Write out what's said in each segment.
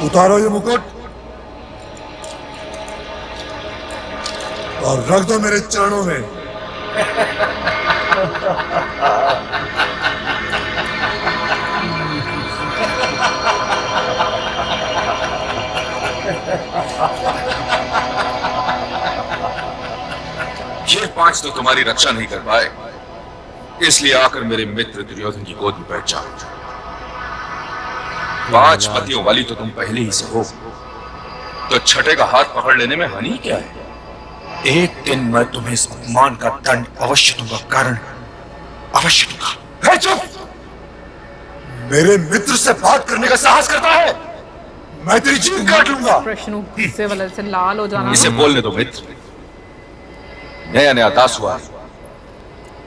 उतारो ये मुकुट और रख दो मेरे चरणों में। ये पांच तो तुम्हारी रक्षा नहीं कर पाए, इसलिए आकर मेरे मित्र दुर्योधन की गोद में बैठ जाओ। पांच पतियों वाली तो तुम पहले ही से हो, तो छठे का हाथ पकड़ लेने में हानि क्या है? एक दिन मैं तुम्हें इस अपमान का दंड अवश्य दूंगा, कारण अवश्य दूंगा। है चुप! मेरे मित्र से बात करने का साहस करता है, मैं तेरी जीभ काट लूंगा। प्रश्नों गुस्से वाले से लाल हो जाना। इसे बोलने दो मित्र, नया नया दास हुआ,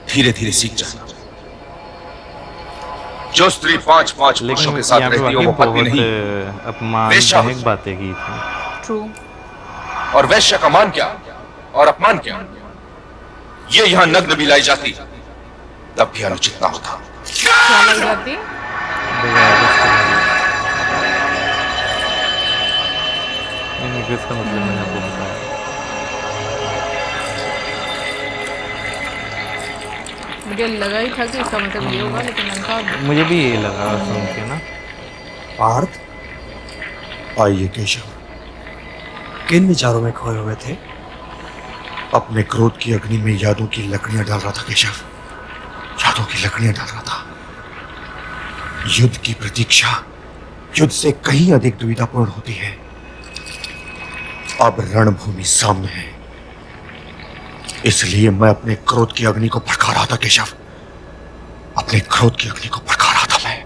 धीरे धीरे सीख जाना। जो स्त्री पांच पांच पुरुषों के साथ रहती है वो पत्नी नहीं, अपमानजनक बातें की थी। ट्रू। और वैश्य का मान क्या और अपमान क्या? ये यहां नग्न भी लाई जाती तब भी अनुचित ना होता। क्या लाई जाती? इसका मतलब मैंने आपको बताया। मुझे लगा ही था कि इसका मतलब ये होगा, लेकिन उनका मुझे भी ये लगा सुन के ना। पार्थ, आइए केशव। किन विचारों में खोए हुए थे? अपने क्रोध की अग्नि में यादों की लकड़ियां डाल रहा था केशव, यादों की लकड़ियां डाल रहा था। युद्ध की प्रतीक्षा युद्ध से कहीं अधिक दुविधापूर्ण होती है। अब रणभूमि सामने है, इसलिए मैं अपने क्रोध की अग्नि को भड़का रहा था केशव, अपने क्रोध की अग्नि को भड़का रहा था मैं।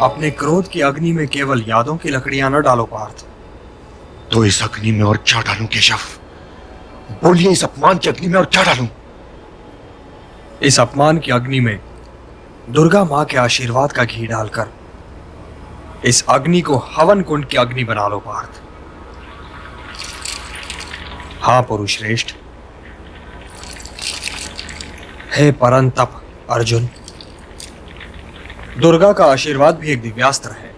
अपने क्रोध की अग्नि में केवल यादों की लकड़ियां न डालो पार्थ। तो इस अग्नि में और क्या डालूं केशव? बोलिए, इस अपमान की अग्नि में और क्या डालूं? इस अपमान की अग्नि में दुर्गा मां के आशीर्वाद का घी डालकर इस अग्नि को हवन कुंड की अग्नि बना लो पार्थ। हाँ पुरुष श्रेष्ठ, हे परंतप अर्जुन, दुर्गा का आशीर्वाद भी एक दिव्यास्त्र है,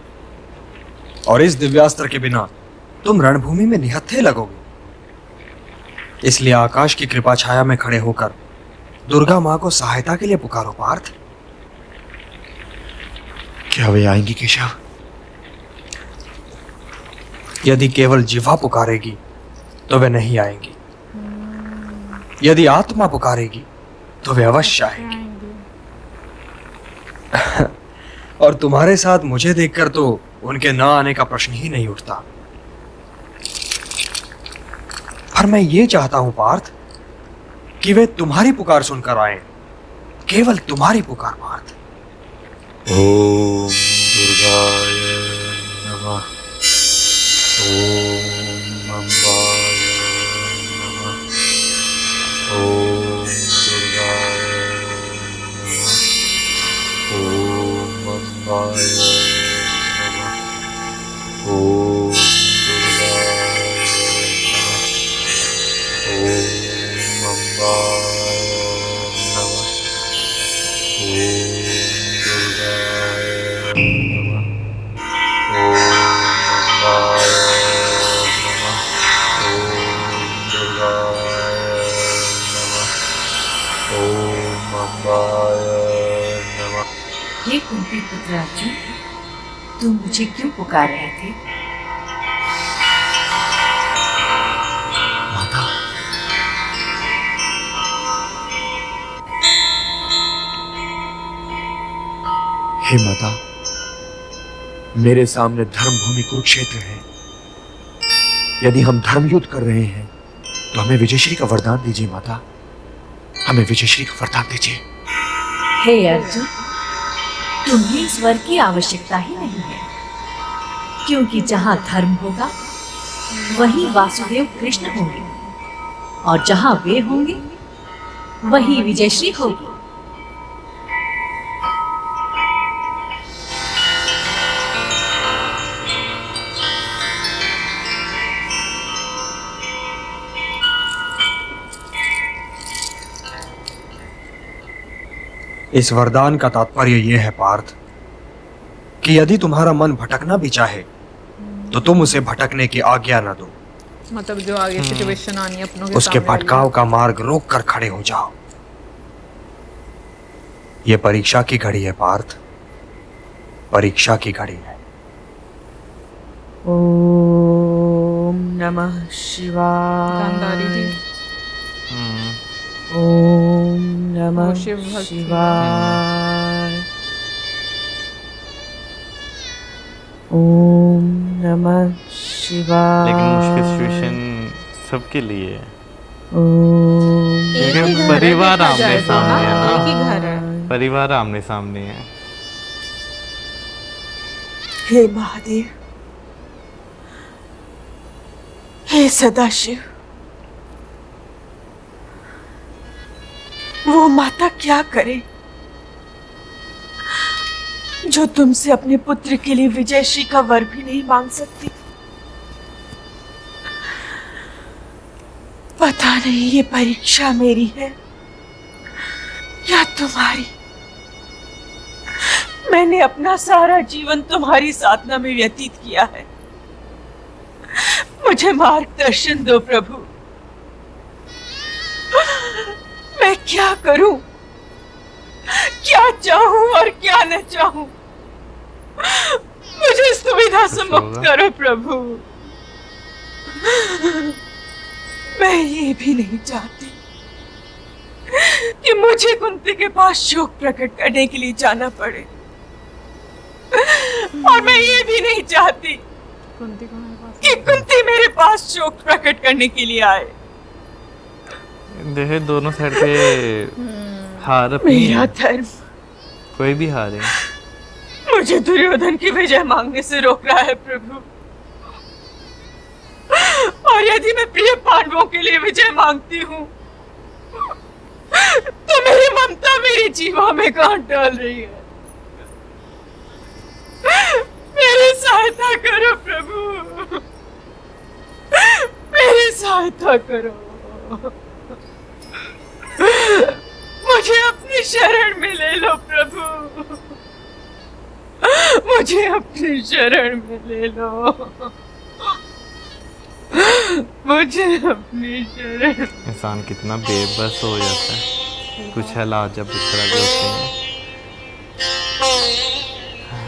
और इस दिव्यास्त्र के बिना तुम रणभूमि में निहत्थे लगोगे। इसलिए आकाश की कृपा छाया में खड़े होकर दुर्गा मां को सहायता के लिए पुकारो पार्थ। क्या वे आएंगी केशव? यदि केवल जिह्वा पुकारेगी तो वे नहीं आएंगी, यदि आत्मा पुकारेगी तो वे अवश्य आएंगी। और तुम्हारे साथ मुझे देखकर तो उनके ना आने का प्रश्न ही नहीं उठता। पर मैं ये चाहता हूं पार्थ कि वे तुम्हारी पुकार सुनकर आए, केवल तुम्हारी पुकार पार्थ। ओम दुर्गाय नमः, ओम अम्बाय नमः, ओम दुर्गाय नमः, ओम अम्बाय नमः, ओम दुर्गाय नमः, ओम अम्बाय नमः, ओम दुर्गाय नमः, ओम अम्बाय नमः। हे कुंती पुत्र अर्जुन, तुम मुझे क्यों पुकार रहे थे? माता, हे माता, मेरे सामने धर्मभूमि कुरुक्षेत्र है। यदि हम धर्म युद्ध कर रहे हैं तो हमें विजयश्री का वरदान दीजिए माता, हमें विजयश्री का वरदान दीजिए। हे अर्जुन, तुम्हें इस वर की आवश्यकता ही नहीं है, क्योंकि जहाँ धर्म होगा वहीं वासुदेव कृष्ण होंगे, और जहाँ वे होंगे वहीं विजयश्री होगी। इस वरदान का तात्पर्य यह है पार्थ कि यदि तुम्हारा मन भटकना भी चाहे तो तुम उसे भटकने की आज्ञा न दो। मतलब जो आगे सिचुएशन आनी है अपनों के उसके सामने वाली। भटकाव का मार्ग रोक कर खड़े हो जाओ। ये परीक्षा की घड़ी है पार्थ, परीक्षा की घड़ी है। ओम नमः शिवाय। गांधारी जी ओम नमः वो शिव भक्त। शिवाय। ओम नमः शिवाय। लेकिन मुश्किल सिचुएशन सबके लिए है। ओम एक क्योंकि ही घर है, परिवार देखा आमने जाए तो सामने है ना, ना। एक ही घर है। परिवार आमने सामने है। हे महादेव, हे सदाशिव, वो माता क्या करे जो तुमसे अपने पुत्र के लिए विजयश्री का वर भी नहीं मांग सकती। पता नहीं ये परीक्षा मेरी है या तुम्हारी। मैंने अपना सारा जीवन तुम्हारी साधना में व्यतीत किया है। मुझे मार्गदर्शन दो प्रभु। मैं क्या करूं, क्या चाहूं और क्या न चाहूं, मुझे इस दुविधा से मुक्त करो प्रभु। मैं ये भी नहीं चाहती कि मुझे कुंती के पास शोक प्रकट करने के लिए जाना पड़े, और मैं ये भी नहीं चाहती कुंती को मेरे पास कि कुंती मेरे पास शोक प्रकट करने के लिए आए। देखे दोनों साइड पे हार अपनी मेरा है। धर्म कोई भी हारे। मुझे दुर्योधन की विजय मांगने से रोक रहा है प्रभु। और यदि मैं प्रिय पांडवों के लिए विजय मांगती हूँ तो मेरी ममता मेरी जीवा में गांठ डाल रही है। मेरी सहायता करो प्रभु, मेरी सहायता करो। मुझे अपनी शरण में ले लो प्रभु, मुझे अपनी शरण में ले लो, मुझे अपनी शरण। इंसान कितना बेबस हो जाता है कुछ हालात जब इस तरह के होते हैं।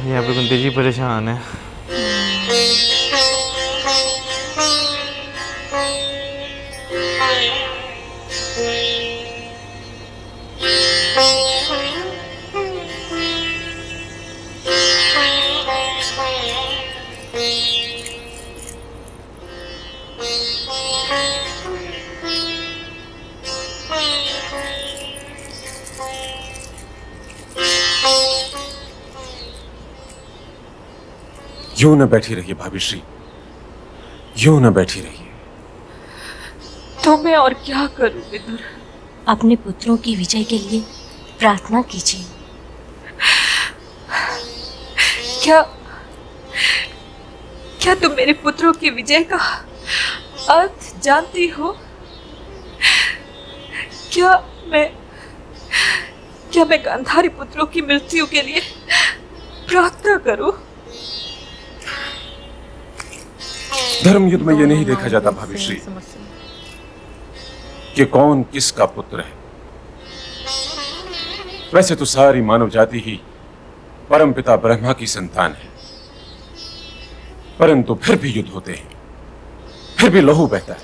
यहाँ पे कुंती जी परेशान है। यूं न बैठी रहिए भाभी श्री, यूं न बैठी रहिए। तो मैं और क्या करूं विदुर? अपने पुत्रों की विजय के लिए प्रार्थना कीजिए। क्या क्या तुम मेरे पुत्रों की विजय का अर्थ जानती हो? क्या मैं गांधारी पुत्रों की मृत्यु के लिए प्रार्थना करूं? धर्म युद्ध में यह नहीं देखा जाता भाभी श्री कि कौन किसका पुत्र है। वैसे तो सारी मानव जाति ही परमपिता ब्रह्मा की संतान है, परंतु फिर भी युद्ध होते हैं, फिर भी लहू बहता है,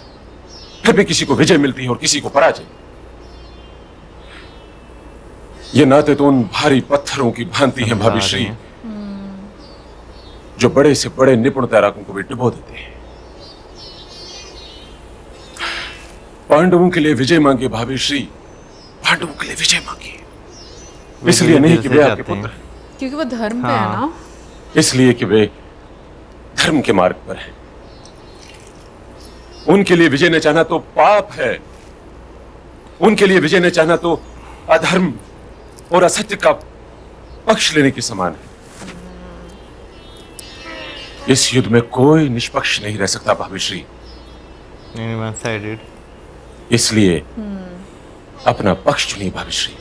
फिर भी किसी को विजय मिलती है और किसी को पराजय। ये नाते तो उन भारी पत्थरों की भांति हैं भाभी श्री, जो बड़े से बड़े निपुण तैराकों को भी डुबो देते हैं। पांडवों के लिए विजय मांगे भाभी श्री, पांडवों के लिए विजय मांगे, इसलिए नहीं कि वे आपके पुत्र हैं, क्योंकि वो धर्म पे है ना। इसलिए कि वे धर्म के मार्ग पर हैं। उनके लिए विजय न चाहना तो पाप है, उनके लिए विजय न चाहना तो अधर्म और असत्य का पक्ष लेने के समान है। इस युद्ध में कोई निष्पक्ष नहीं रह सकता भाभी श्री, वन साइडेड। इसलिए अपना पक्ष चुनिए भाभी श्री।